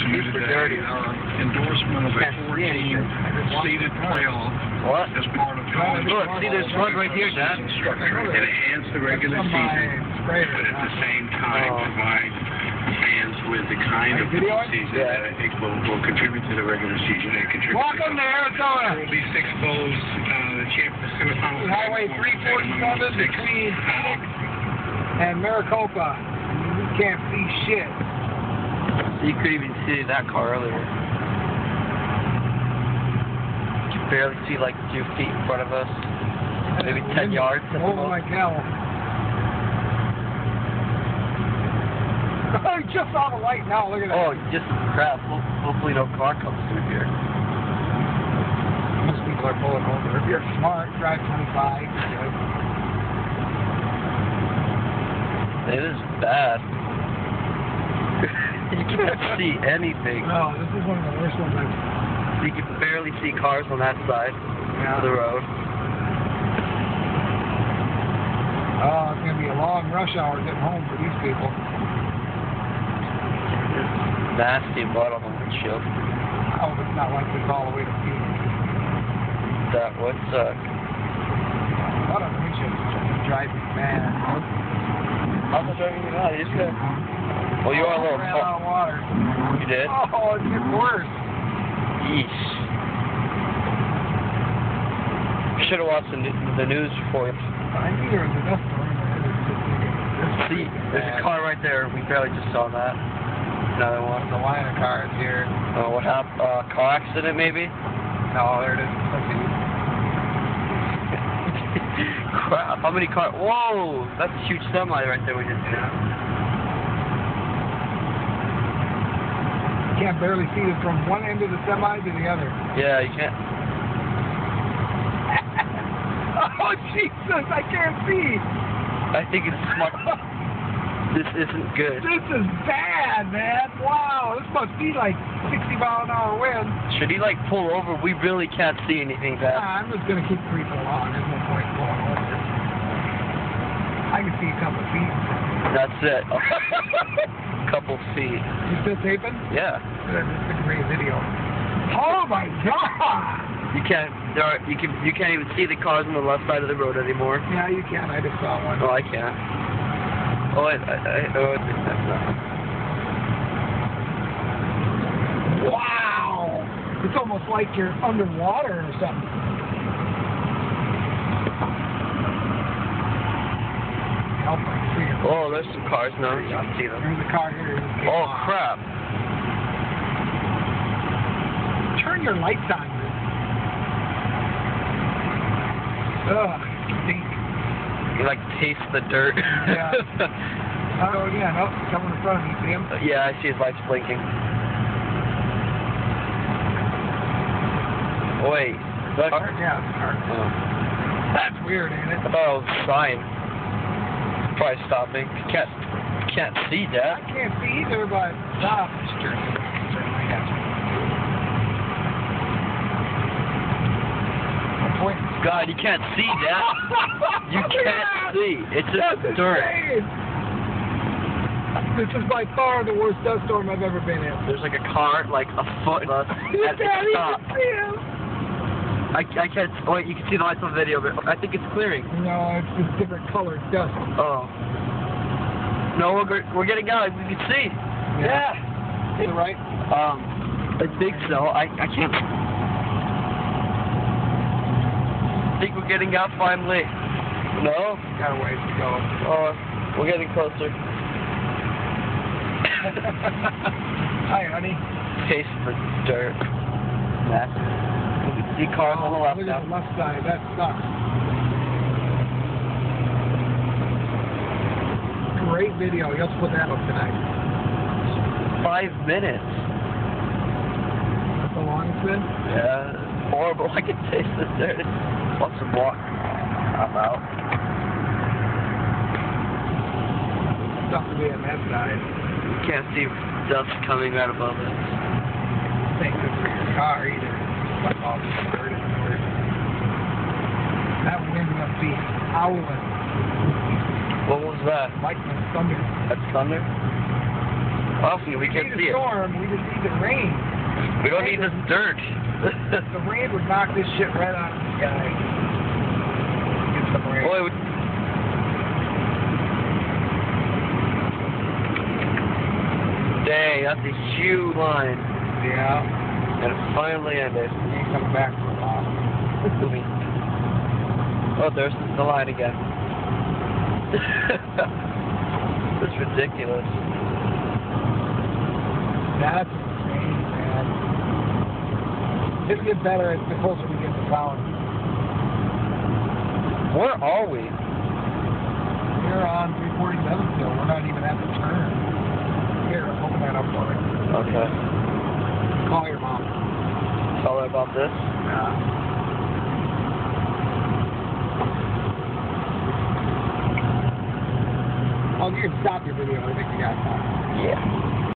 you today endorsement of a 14-seated playoff as part of college. Look, see, there's one right here, Dad. Structure and enhance the regular season, but at the same time provide fans with the kind of season that I think will contribute to the regular season and contribute. Welcome to Arizona. There will be 6 bowls. The semifinals. Highway 347 between Phoenix and Maricopa. You can't see shit. You could even see that car earlier. You could barely see like 2 feet in front of us. Maybe 10 yards. Oh my God. I just saw the light now, look at that. Oh, just crap. Hopefully no car comes through here. Most people are pulling over. If you're smart, drive 25. It is bad. You can't see anything. No, this is one of the worst ones I've seen. You can barely see cars on that side of the road. Oh, it's going to be a long rush hour getting home for these people. Nasty mud on the windshield. I hope it's not like this all the way to Phoenix. That would suck. What a windshield drive me mad. I'm not driving you now, you just got... Well, you are a little... I ran out of water. You did? Oh, it's getting worse. Yeesh. Should have watched the news before. I knew there was a duststorm. See, there's a car right there. We barely just saw that. Another one. The line of cars here. Oh, what happened? Car accident, maybe? No, there it is. Crap, how many cars? Whoa! That's a huge semi right there we just did. You can't barely see it from one end of the semi to the other. Yeah, you can't. Oh, Jesus, I can't see. I think it's smart. This isn't good. This is bad, man. Wow, this must be like 60-mile-an-hour wind. Should he, like, pull over? We really can't see anything bad. I'm just going to keep creeping along. There's no point going over. I can see a couple feet. That's it. Couple feet. You still taping? Yeah. This is a great video. Oh, my God! You can't even see the cars on the left side of the road anymore. Yeah, you can. I just saw one. Oh, I can't. Oh, I think that's not. Wow! It's almost like you're underwater or something. Oh, there's some cars now. You can see them. There's a car here. Oh, crap. Turn your lights on. Ugh, stink. You like taste the dirt. Yeah. Oh, yeah, no, coming in front of me, see him? Yeah, I see his lights blinking. Wait. Yeah, oh. That's weird, ain't it? I thought it was a sign. Probably stopping. Can't see that. I can't see either, but stop. God, you can't see that. You can't see. It's just dirt. This is by far the worst dust storm I've ever been in. There's like a car, like a foot of us, You at can't its top. even see him. I can't. Oh, wait, you can see the lights on the video, but I think it's clearing. No, it's just different colored dust. Oh. No, we're getting out. We can see. Yeah. You're right. I think so. I can't. I think we're getting out finally. No? Got a ways to go. Oh, we're getting closer. Hi, honey. Taste the dirt. Nasty. You can see cars on the left look now. at the left side. That sucks. Great video. You'll have to put that up tonight. 5 minutes. That's how long it's been? Yeah, horrible. I can taste the dirt. Want some water? I'm out. Stuff to be on that side. You can't see dust coming right above us. Ain't good for your car either. Like all this dirt in the dirt. That wind must be howling. What was that? Lightning, thunder. That's thunder? Obviously, we can't see it. Storm, we just need the rain. We don't need this dirt. The rain would knock this shit right out of the sky. Get some rain. Boy, dang, that's a huge line. Yeah. And it finally ended. He ain't coming back for a while. Oh, there's the line again. That's ridiculous. That's insane, man. It'll get better as the closer we get to town. Where are we? We're on 347 still. We're not even at the turn. Here, open that up for me. Okay. Call your mom. Tell her about this? Yeah. Oh, you can stop your video. I think you got time. Yeah.